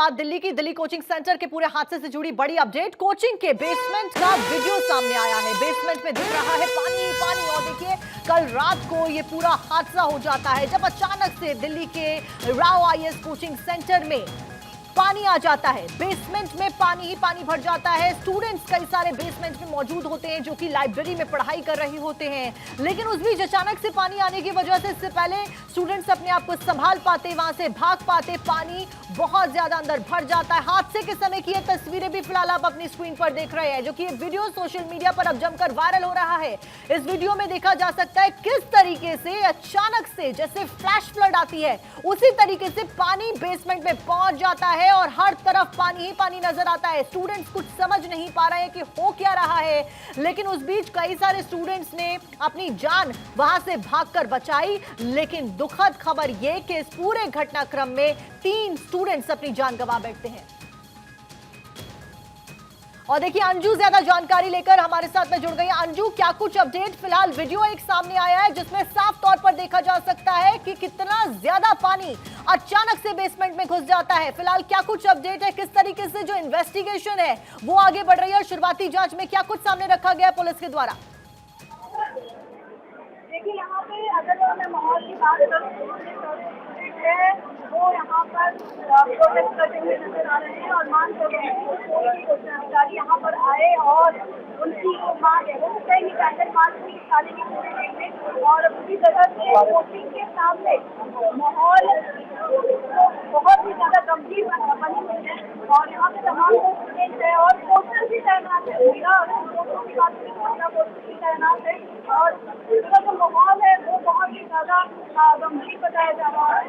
बाद दिल्ली की Delhi coaching centre के पूरे हादसे से जुड़ी बड़ी अपडेट। कोचिंग के बेसमेंट का वीडियो सामने आया है। बेसमेंट में दिख रहा है पानी ही पानी। और देखिए, कल रात को ये पूरा हादसा हो जाता है जब अचानक से दिल्ली के राव आईएएस कोचिंग सेंटर में पानी आ जाता है। बेसमेंट में पानी ही पानी भर जाता है। स्टूडेंट्स कई सारे बेसमेंट में मौजूद होते हैं जो कि लाइब्रेरी में पढ़ाई कर रहे होते हैं, लेकिन उस बीच अचानक से पानी आने की वजह से इससे पहले स्टूडेंट्स अपने आप को संभाल पाते, वहां से भाग पाते, पानी बहुत ज्यादा अंदर भर जाता है। हादसे के समय की ये तस्वीरें भी फिलहाल आप अपनी स्क्रीन पर देख रहे हैं, जो कि ये वीडियो सोशल मीडिया पर अब जमकर वायरल हो रहा है। इस वीडियो में देखा जा सकता है किस तरीके से अचानक से जैसे फ्लैश फ्लड आती है उसी तरीके से पानी बेसमेंट में पहुंच जाता है और हर तरफ पानी ही पानी नजर आता है। स्टूडेंट्स कुछ समझ नहीं पा रहे हैं कि हो क्या रहा है, लेकिन उस बीच कई सारे स्टूडेंट्स ने अपनी जान वहां से भागकर बचाई। लेकिन दुखद खबर यह कि इस पूरे घटनाक्रम में 3 स्टूडेंट्स अपनी जान गंवा बैठते हैं। और देखिए, अंजू ज्यादा जानकारी लेकर हमारे साथ में जुड़ गई। अंजू, क्या कुछ अपडेट? फिलहाल वीडियो एक सामने आया है जिसमें साफ तौर पर देखा जा सकता है कि कितना ज्यादा पानी अचानक से बेसमेंट में घुस जाता है। फिलहाल क्या कुछ अपडेट है? किस तरीके से जो इन्वेस्टिगेशन है वो आगे बढ़ रही है? शुरुआती जांच में क्या कुछ सामने रखा गया है पुलिस के द्वारा? देखिए, यहाँ पे अगर मैं माहौल की बात करूँ है वो यहाँ पर प्रोटेस्ट करते हुए नजर आ रहे हैं और मांग कर रहे हैं कि अधिकारी यहाँ पर आए और उनकी जो मांग है वो कई पैदल मार्च भी निकाले की पूरे दिन में। और उसी तरह से कोचिंग के सामने माहौल बहुत ही ज्यादा गंभीर बनी हुई है और यहाँ पे तमाम स्टूडेंट है और पोस्टर भी तैनात है। पोस्टर की बात पोस्टर भी तैनात है और इसका जो माहौल है वो बहुत ही ज्यादा गंभीर बताया जा रहा है।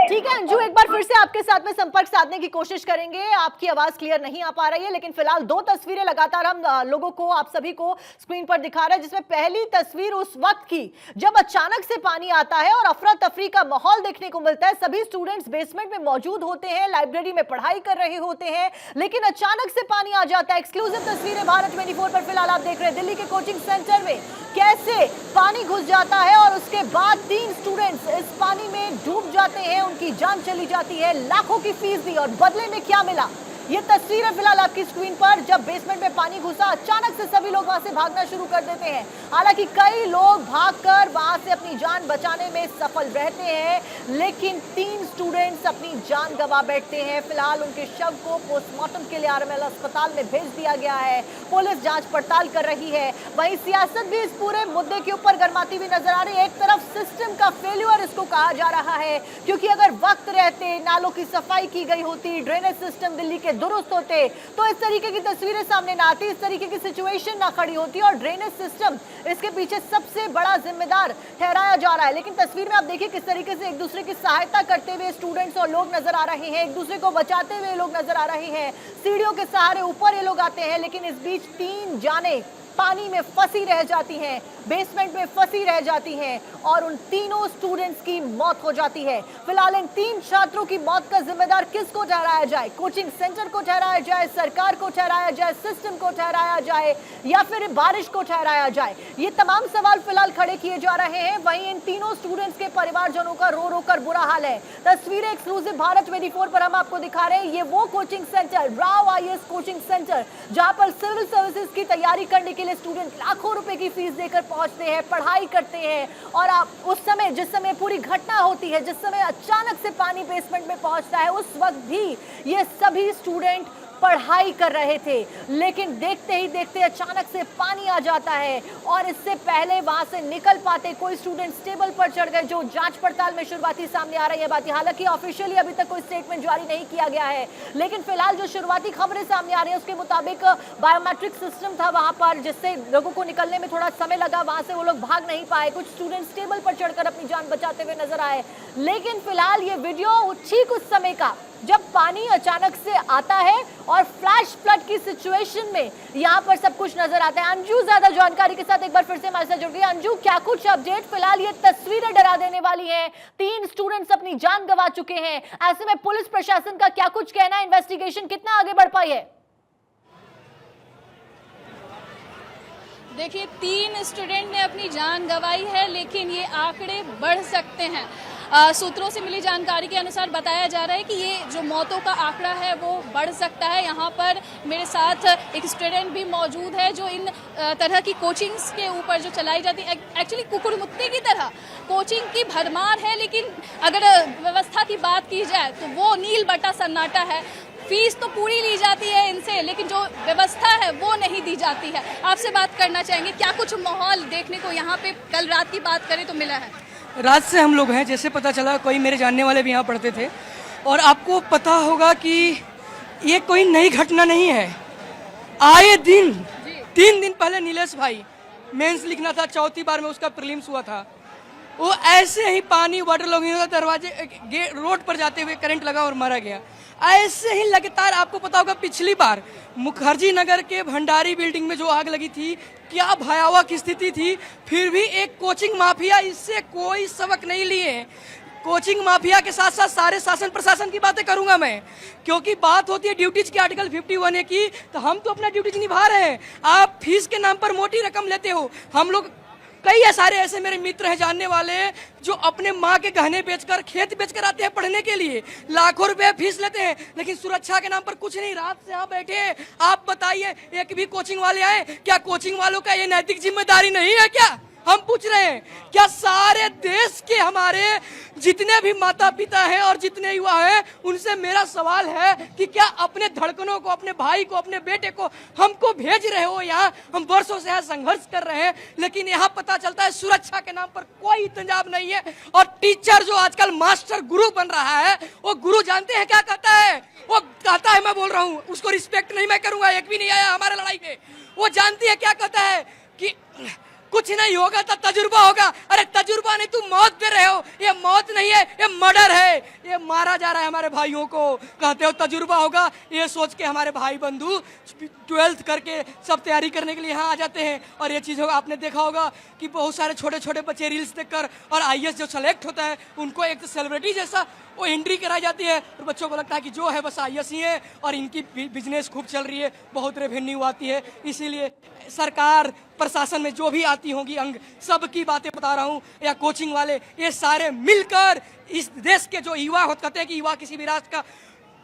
ठीक है अंजू, एक बार फिर से आपके साथ में संपर्क साधने की कोशिश करेंगे। आपकी आवाज क्लियर नहीं आ पा रही है, लेकिन फिलहाल 2 तस्वीरें लगातार हम लोगों को, आप सभी को स्क्रीन पर दिखा रहे हैं, जिसमें पहली तस्वीर उस वक्त की जब अचानक से पानी आता है और अफरा तफरी का माहौल देखने को मिलता है। सभी स्टूडेंट्स बेसमेंट में मौजूद होते हैं, लाइब्रेरी में पढ़ाई कर रहे होते हैं, लेकिन अचानक से पानी आ जाता है। एक्सक्लूसिव तस्वीरें भारत 24 पर फिलहाल आप देख रहे हैं। दिल्ली के कोचिंग सेंटर में कैसे पानी घुस जाता है और उसके बाद 3 स्टूडेंट्स इस पानी में डूब जाते हैं, उनकी जान चली जाती है, लाखों की फीस दी और बदले में क्या मिला, ये तस्वीर है फिलहाल आपकी स्क्रीन पर। जब बेसमेंट में पानी घुसा, अचानक से सभी लोग वहां से भागना शुरू कर देते हैं। हालांकि कई लोग भागकर वहां से अपनी जान बचाने में सफल रहते हैं, लेकिन 3 स्टूडेंट्स अपनी जान गंवा बैठते हैं। फिलहाल उनके शव को पोस्टमार्टम के लिए आरएमएल अस्पताल में भेज दिया गया है। पुलिस जांच पड़ताल कर रही है। वहीं सियासत भी इस पूरे मुद्दे के ऊपर गरमाती हुई नजर आ रही है। एक तरफ सिस्टम का फेल्यूर इसको कहा जा रहा है, क्योंकि अगर वक्त रहते नालों की सफाई की गई होती, ड्रेनेज सिस्टम दिल्ली के दुरुस्त होते, तो इस तरीके की तस्वीरें सामने ना आती, इस तरीके की सिचुएशन ना खड़ी होती और ड्रेनेज सिस्टम इसके पीछे सबसे बड़ा जिम्मेदार ठहराया जा रहा है। लेकिन तस्वीर में आप देखिए किस तरीके से एक दूसरे की सहायता करते हुए स्टूडेंट्स और लोग नजर आ रहे हैं, एक दूसरे को बचाते हुए लोग नजर आ रहे हैं। सीढ़ियों के सहारे ऊपर ये लोग आते हैं, लेकिन इस बीच 3 जानें पानी में फंसी रह जाती हैं, बेसमेंट में फंसी रह जाती हैं और उन तीनों स्टूडेंट्स की मौत हो जाती है। फिलहाल इन 3 छात्रों की मौत का जिम्मेदार किसको ठहराया जाए? कोचिंग सेंटर को ठहराया जाए, सरकार को ठहराया जाए, सिस्टम को ठहराया जाए, या फिर बारिश को ठहराया जाए? ये तमाम सवाल फिलहाल खड़े किए जा रहे हैं। वहीं इन तीनों स्टूडेंट्स के परिवारजनों का रो रो कर बुरा हाल है। तस्वीरें एक्सक्लूसिव भारत 24 पर हम आपको दिखा रहे हैं। ये वो coaching centre, Rao IAS coaching centre, जहां पर सिविल सर्विसेज की तैयारी करने के स्टूडेंट लाखों रुपए की फीस देकर पहुंचते हैं, पढ़ाई करते हैं। और आप उस समय, जिस समय पूरी घटना होती है, जिस समय अचानक से पानी बेसमेंट में पहुंचता है, उस वक्त भी ये सभी स्टूडेंट पढ़ाई कर रहे थे, लेकिन देखते ही देखते अचानक से पानी आ जाता है और इससे पहले वहां से निकल पाते कोई स्टूडेंट टेबल पर चढ़ गए, जो जांच पड़ताल में शुरुआती सामने आ रही है बात। हालांकि ऑफिशियली अभी तक कोई स्टेटमेंट जारी नहीं किया गया है, लेकिन फिलहाल जो शुरुआती खबरें सामने आ रही है उसके मुताबिक बायोमेट्रिक सिस्टम था वहां पर, जिससे लोगों को निकलने में थोड़ा समय लगा, वहां से वो लोग भाग नहीं पाए। कुछ स्टूडेंट्स टेबल पर चढ़कर अपनी जान बचाते हुए नजर आए। लेकिन फिलहाल ये वीडियो ठीक उस समय का जब पानी अचानक से आता है और फ्लैश फ्लड की सिचुएशन में यहाँ पर सब कुछ नजर आता है। अंजू ज्यादा जानकारी के साथ एक बार फिर से हमारे साथ जुड़ गई। अंजू, क्या कुछ अपडेट? फिलहाल ये तस्वीरें डरा देने वाली हैं। 3 स्टूडेंट्स अपनी जान गंवा चुके हैं। ऐसे में पुलिस प्रशासन का क्या कुछ कहना है? इन्वेस्टिगेशन कितना आगे बढ़ पाई है? देखिए, 3 स्टूडेंट ने अपनी जान गंवाई है, लेकिन ये आंकड़े बढ़ सकते हैं। सूत्रों से मिली जानकारी के अनुसार बताया जा रहा है कि ये जो मौतों का आंकड़ा है वो बढ़ सकता है। यहाँ पर मेरे साथ एक स्टूडेंट भी मौजूद है जो इन तरह की कोचिंग्स के ऊपर जो चलाई जाती है, एक्चुअली कुकुरमुत्ते की तरह कोचिंग की भरमार है, लेकिन अगर व्यवस्था की बात की जाए तो वो नील बटा सन्नाटा है। फीस तो पूरी ली जाती है इनसे, लेकिन जो व्यवस्था है वो नहीं दी जाती है। आपसे बात करना चाहेंगे, क्या कुछ माहौल देखने को यहाँ पे कल रात की बात करें तो मिला है? रात से हम लोग हैं, जैसे पता चला कोई मेरे जानने वाले भी यहाँ पढ़ते थे। और आपको पता होगा कि ये कोई नई घटना नहीं है। आए दिन 3 दिन पहले नीलेश भाई मेंस लिखना था, चौथी बार में उसका प्रीलिम्स हुआ था, वो ऐसे ही पानी वाटर लॉगिंग दरवाजे रोड पर जाते हुए करंट लगा और मारा गया। ऐसे ही लगातार आपको पता होगा पिछली बार मुखर्जी नगर के भंडारी बिल्डिंग में जो आग लगी थी, क्या भयावह की स्थिति थी। फिर भी एक कोचिंग माफिया इससे कोई सबक नहीं लिए। कोचिंग माफिया के साथ साथ सारे शासन प्रशासन की बातें करूंगा मैं, क्योंकि बात होती है ड्यूटीज की, आर्टिकल 51A की, तो हम तो अपना ड्यूटीज निभा रहे हैं। आप फीस के नाम पर मोटी रकम लेते हो। हम लोग कई सारे ऐसे मेरे मित्र हैं जानने वाले जो अपने माँ के गहने बेचकर, खेत बेचकर आते हैं पढ़ने के लिए, लाखों रुपए फीस लेते हैं, लेकिन सुरक्षा के नाम पर कुछ नहीं। रात से यहाँ बैठे हैं, आप बताइए एक भी कोचिंग वाले आए क्या? कोचिंग वालों का ये नैतिक जिम्मेदारी नहीं है क्या? हम पूछ रहे हैं, क्या सारे देश के हमारे जितने भी माता पिता हैं और जितने युवा हैं, उनसे मेरा सवाल है कि क्या अपने धड़कनों को, अपने भाई को, अपने बेटे को हमको भेज रहे हो यहाँ? हम वर्षों से यहाँ संघर्ष कर रहे हैं, लेकिन यहाँ पता चलता है सुरक्षा के नाम पर कोई इंतजाम नहीं है। और टीचर जो आजकल मास्टर गुरु बन रहा है, वो गुरु जानते हैं क्या कहता है? वो कहता है, मैं बोल रहा हूँ, उसको रिस्पेक्ट नहीं मैं करूंगा, एक भी नहीं आया हमारे लड़ाई में। वो जानती है क्या कहता है कि कुछ नहीं होगा तो तजुर्बा होगा। अरे तजुर्बा नहीं, तुम मौत दे रहे हो। ये मौत नहीं है, ये मर्डर है। ये मारा जा रहा है हमारे भाइयों को। कहते हो तजुर्बा होगा, ये सोच के हमारे भाई बंधु 12th करके सब तैयारी करने के लिए यहाँ आ जाते हैं। और ये चीज़ होगा, आपने देखा होगा कि बहुत सारे छोटे छोटे बच्चे रील्स देखकर और IAS जो सेलेक्ट होता है, उनको एक सेलिब्रिटी जैसा वो एंट्री कराई जाती है, और बच्चों को लगता है कि जो है बस IAS ही है और इनकी बिजनेस खूब चल रही है, बहुत रेवेन्यू आती है। इसीलिए सरकार प्रशासन में जो भी आती होंगी अंग, सबकी बातें बता रहा हूँ, या कोचिंग वाले, ये सारे मिलकर इस देश के जो युवा होते, कहते हैं कि युवा किसी भी राष्ट्र का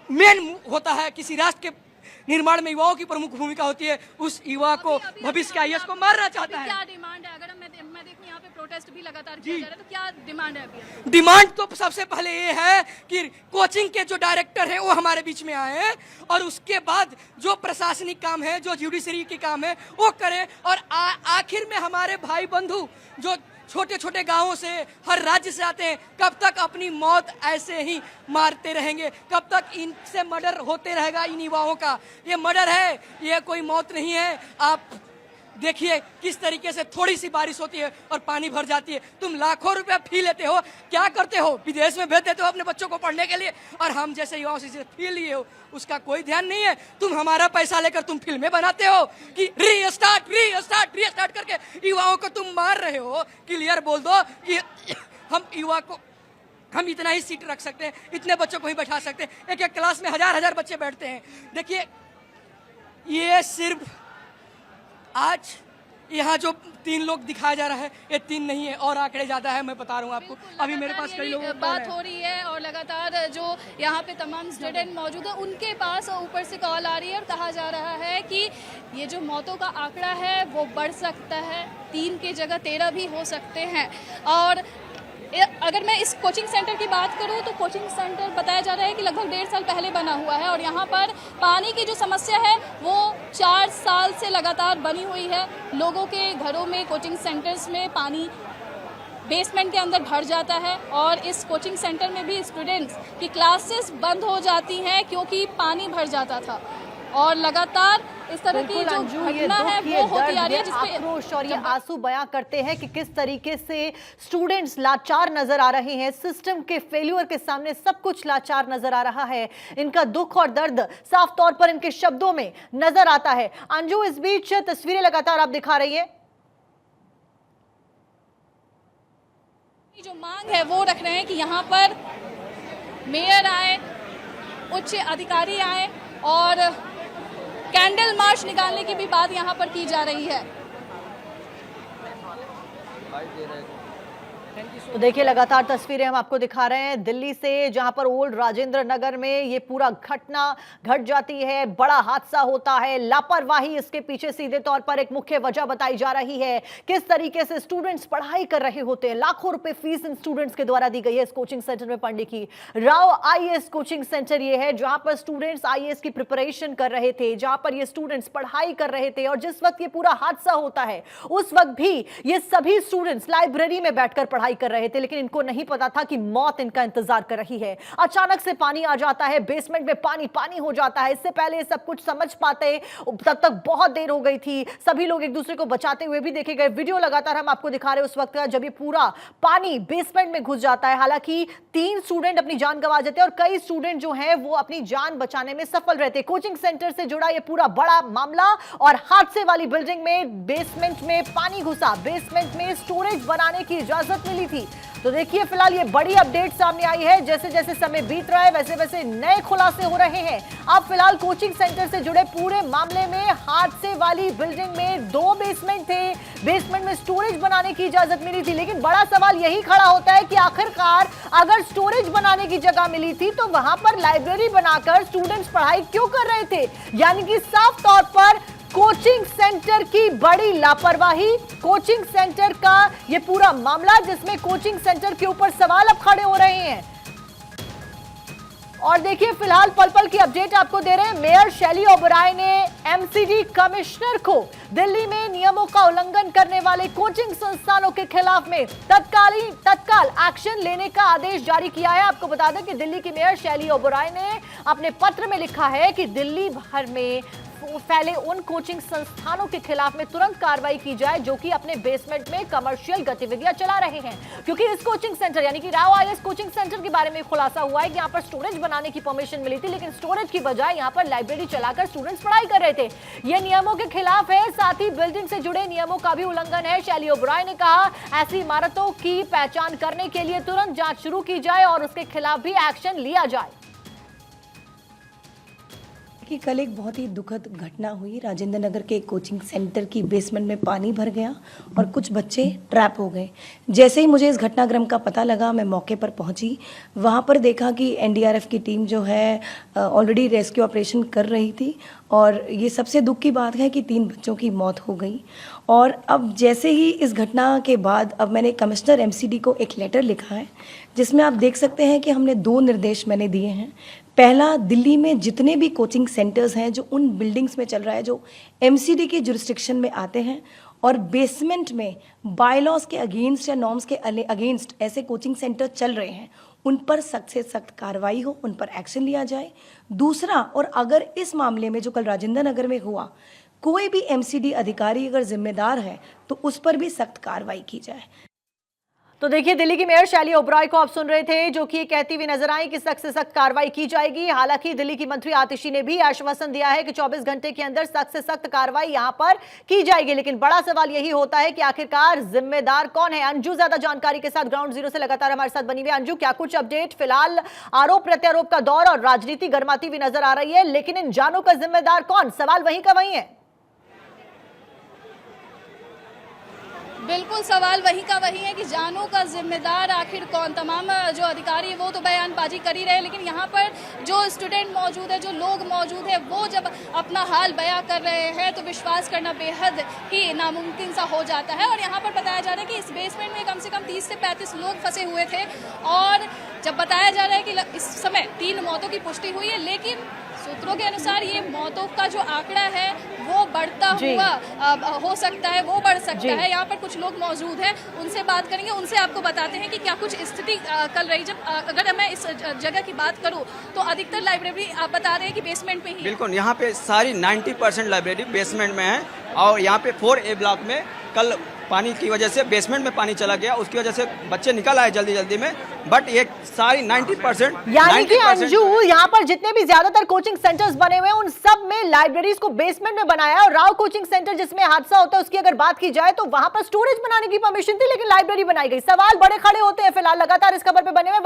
मेन होता है, किसी राष्ट्र के निर्माण में युवाओं की प्रमुख भूमिका होती है। उस युवा को, भविष्य के IAS को मारना चाहता है। क्या डिमांड है? अगर मैं देखूं यहाँ पे प्रोटेस्ट भी लगातार किया जा रहा है, तो क्या डिमांड है अभी? डिमांड तो सबसे पहले ये है कि कोचिंग के जो डायरेक्टर हैं वो हमारे बीच में आए, और उसके बाद जो प्रशासनिक काम है, जो जुडिशरी के काम है, वो करें। और आखिर में हमारे भाई बंधु जो छोटे छोटे गांवों से, हर राज्य से आते हैं, कब तक अपनी मौत ऐसे ही मारते रहेंगे? कब तक इनसे मर्डर होते रहेगा इन युवाओं का? ये मर्डर है, ये कोई मौत नहीं है। आप देखिए किस तरीके से थोड़ी सी बारिश होती है और पानी भर जाती है। तुम लाखों रुपया फी लेते हो, क्या करते हो? विदेश में भेज देते हो अपने बच्चों को पढ़ने के लिए, और हम जैसे युवाओं से फी लिए हो उसका कोई ध्यान नहीं है। तुम हमारा पैसा लेकर तुम फिल्में बनाते हो कि रीस्टार्ट करके युवाओं को तुम मार रहे हो। क्लियर बोल दो कि हम युवा को, हम इतना ही सीट रख सकते हैं, इतने बच्चों को ही बैठा सकते हैं। एक एक क्लास में हजार बच्चे बैठते हैं। देखिए, ये सिर्फ आज यहाँ जो 3 लोग दिखाया जा रहा है, ये 3 नहीं है, और आंकड़े ज्यादा है, मैं बता रहा हूँ आपको। अभी मेरे पास कई लोगों बात हो रही है, और लगातार जो यहाँ पे तमाम स्टूडेंट मौजूद है, उनके पास ऊपर से कॉल आ रही है और कहा जा रहा है कि ये जो मौतों का आंकड़ा है वो बढ़ सकता है, 3 की जगह 13 भी हो सकते हैं। और अगर मैं इस कोचिंग सेंटर की बात करूं तो कोचिंग सेंटर बताया जा रहा है कि लगभग 1.5 साल पहले बना हुआ है, और यहाँ पर पानी की जो समस्या है वो 4 साल से लगातार बनी हुई है। लोगों के घरों में, कोचिंग सेंटर्स में पानी बेसमेंट के अंदर भर जाता है, और इस कोचिंग सेंटर में भी स्टूडेंट्स की क्लासेस बंद हो जाती हैं क्योंकि पानी भर जाता था। और लगातार इस तरह की जो घटना है वो होती आ रही है, जिसपे आक्रोश और ये आंसू बयां करते हैं कि किस तरीके से स्टूडेंट्स लाचार नजर आ रहे हैं। सिस्टम के फेल्यूर के सामने सब कुछ लाचार नजर आ रहा है। इनका दुख और दर्द साफ तौर पर इनके शब्दों में नजर आता है। अंजू, इस बीच तस्वीरें लगातार आप दिखा रही है, जो मांग है वो रख रहे हैं कि यहाँ पर मेयर आए, उच्च अधिकारी आए, और कैंडल मार्च निकालने की भी बात यहाँ पर की जा रही है। तो देखिए लगातार तस्वीरें हम आपको दिखा रहे हैं दिल्ली से, जहां पर ओल्ड राजेंद्र नगर में ये पूरा घटना घट जाती है, बड़ा हादसा होता है। लापरवाही इसके पीछे सीधे तौर पर एक मुख्य वजह बताई जा रही है। किस तरीके से स्टूडेंट्स पढ़ाई कर रहे होते हैं, लाखों रुपए फीस इन स्टूडेंट्स के द्वारा दी गई है इस कोचिंग सेंटर में पढ़ने की। राव आईएएस कोचिंग सेंटर ये है जहां पर स्टूडेंट्स आईएएस की प्रिपरेशन कर रहे थे, जहां पर ये स्टूडेंट्स पढ़ाई कर रहे थे। और जिस वक्त ये पूरा हादसा होता है उस वक्त भी ये सभी स्टूडेंट्स लाइब्रेरी में बैठकर पढ़ाई कर रहे थे, लेकिन इनको नहीं पता था कि मौत इनका इंतजार कर रही है। अचानक से पानी आ जाता है, बेसमेंट में पानी पानी हो जाता है। इससे पहले सब कुछ समझ पाते तब तक बहुत देर हो गई थी। सभी लोग एक दूसरे को बचाते हुए भी देखे गए। वीडियो लगातार हम आपको दिखा रहे हैं उस वक्त का जब ये पूरा पानी बेसमेंट में घुस जाता है। हालांकि 3 स्टूडेंट अपनी जान गंवा जाते हैं और कई स्टूडेंट जो हैं वो अपनी जान बचाने में सफल रहते हैं। कोचिंग सेंटर से जुड़ा ये पूरा बड़ा मामला और हादसे वाली बिल्डिंग में बेसमेंट में पानी घुसा, बेसमेंट में स्टोरेज बनाने की इजाजत मिली थी। तो देखिए फिलहाल ये बड़ी अपडेट सामने आई है। जैसे जैसे समय बीत रहा है वैसे वैसे नए खुलासे हो रहे हैं। अब फिलहाल कोचिंग सेंटर से जुड़े पूरे मामले में हादसे वाली बिल्डिंग में 2 बेसमेंट थे, बेसमेंट में स्टोरेज बनाने की इजाजत मिली थी। लेकिन बड़ा सवाल यही खड़ा होता है कि आखिरकार अगर स्टोरेज बनाने की जगह मिली थी तो वहां पर लाइब्रेरी बनाकर स्टूडेंट्स पढ़ाई क्यों कर रहे थे? यानी कि साफ तौर पर कोचिंग सेंटर की बड़ी लापरवाही, कोचिंग सेंटर का यह पूरा मामला जिसमें कोचिंग सेंटर के ऊपर सवाल अब खड़े हो रहे हैं। और देखिए फिलहाल पल पल की अपडेट आपको दे रहे हैं। मेयर शैली ओबराय ने एमसीडी कमिश्नर को दिल्ली में नियमों का उल्लंघन करने वाले कोचिंग संस्थानों के खिलाफ में तत्काल एक्शन लेने का आदेश जारी किया है। आपको बता दें कि दिल्ली की मेयर शैली ओबराय ने अपने पत्र में लिखा है कि दिल्ली भर में फैले उन कोचिंग संस्थानों के खिलाफ में तुरंत कार्रवाई की जाए जो कि अपने बेसमेंट में कमर्शियल गतिविधियां चला रहे हैं। क्योंकि इस कोचिंग सेंटर यानी कि राव आईएएस कोचिंग सेंटर के बारे में खुलासा हुआ है कि यहां पर स्टोरेज बनाने की परमिशन मिली थी, लेकिन स्टोरेज की बजाय यहां पर लाइब्रेरी चलाकर स्टूडेंट्स पढ़ाई कर रहे थे। यह नियमों के खिलाफ है, साथ ही बिल्डिंग से जुड़े नियमों का भी उल्लंघन है। शैली ओबराय ने कहा ऐसी इमारतों की पहचान करने के लिए तुरंत जांच शुरू की जाए और उसके खिलाफ भी एक्शन लिया जाए। कि कल एक बहुत ही दुखद घटना हुई। राजेंद्र नगर के कोचिंग सेंटर की बेसमेंट में पानी भर गया और कुछ बच्चे ट्रैप हो गए। जैसे ही मुझे इस घटनाक्रम का पता लगा मैं मौके पर पहुंची। वहां पर देखा कि एनडीआरएफ की टीम जो है ऑलरेडी रेस्क्यू ऑपरेशन कर रही थी और ये सबसे दुख की बात है कि 3 बच्चों की मौत हो गई। और अब जैसे ही इस घटना के बाद अब मैंने कमिश्नर एमसीडी को एक लेटर लिखा है जिसमें आप देख सकते हैं कि हमने 2 निर्देश मैंने दिए हैं। पहला, दिल्ली में जितने भी कोचिंग सेंटर्स हैं जो उन बिल्डिंग्स में चल रहा है जो एमसीडी के जुरिस्डिक्शन में आते हैं और बेसमेंट में बायलॉज के अगेंस्ट या नॉर्म्स के अगेंस्ट ऐसे कोचिंग सेंटर चल रहे हैं, उन पर सख्त से सख्त कार्रवाई हो, उन पर एक्शन लिया जाए। दूसरा, और अगर इस मामले में जो कल राजेंद्र नगर में हुआ कोई भी एमसीडी अधिकारी अगर जिम्मेदार है तो उस पर भी सख्त कार्रवाई की जाए। तो देखिए दिल्ली की मेयर शैली ओबराय को आप सुन रहे थे जो कि कहती हुई नजर आई कि सख्त से सख्त कार्रवाई की जाएगी। हालांकि दिल्ली की मंत्री आतिशी ने भी आश्वासन दिया है कि 24 घंटे के अंदर सख्त से सख्त कार्रवाई यहां पर की जाएगी। लेकिन बड़ा सवाल यही होता है कि आखिरकार जिम्मेदार कौन है। अंजू ज्यादा जानकारी के साथ ग्राउंड जीरो से लगातार हमारे साथ बनी हुई। अंजू, क्या कुछ अपडेट? फिलहाल आरोप प्रत्यारोप का दौर और राजनीति गर्माती हुई नजर आ रही है, लेकिन इन जानों का जिम्मेदार कौन? सवाल वहीं का वहीं है। बिल्कुल सवाल वही का वही है कि जानों का जिम्मेदार आखिर कौन। तमाम जो अधिकारी है वो तो बयानबाजी कर ही रहे हैं, लेकिन यहाँ पर जो स्टूडेंट मौजूद है, जो लोग मौजूद है, वो जब अपना हाल बयां कर रहे हैं तो विश्वास करना बेहद ही नामुमकिन सा हो जाता है। और यहाँ पर बताया जा रहा है कि इस बेसमेंट में कम से कम 30 से 35 लोग फंसे हुए थे और जब बताया जा रहा है कि इस समय 3 मौतों की पुष्टि हुई है, लेकिन सूत्रों के अनुसार ये मौतों का जो आंकड़ा है वो बढ़ता हुआ हो सकता है, वो बढ़ सकता है। यहाँ पर कुछ लोग मौजूद हैं, उनसे बात करेंगे, उनसे आपको बताते हैं कि क्या कुछ स्थिति कल रही। जब अगर मैं इस जगह की बात करूँ तो अधिकतर लाइब्रेरी आप बता रहे हैं कि बेसमेंट में ही। बिल्कुल, यहाँ पे सारी 90% लाइब्रेरी बेसमेंट में है और यहाँ पे 4A ब्लॉक में कल पानी की वजह से बेसमेंट में पानी चला गया, उसकी वजह से बच्चे निकल आए जल्दी जल्दी में, बट ये सारी 90% यानी कि अंजू यहाँ पर जितने भी ज्यादातर कोचिंग सेंटर्स बने हुए हैं उन सब में लाइब्रेरीज को बेसमेंट में बनाया है। और राव कोचिंग सेंटर जिसमें हादसा होता है उसकी अगर बात की जाए तो वहां पर स्टोरेज बनाने की परमिशन थी लेकिन लाइब्रेरी बनाई गई। सवाल बड़े खड़े होते हैं। फिलहाल लगातार इस खबर पे बने हुए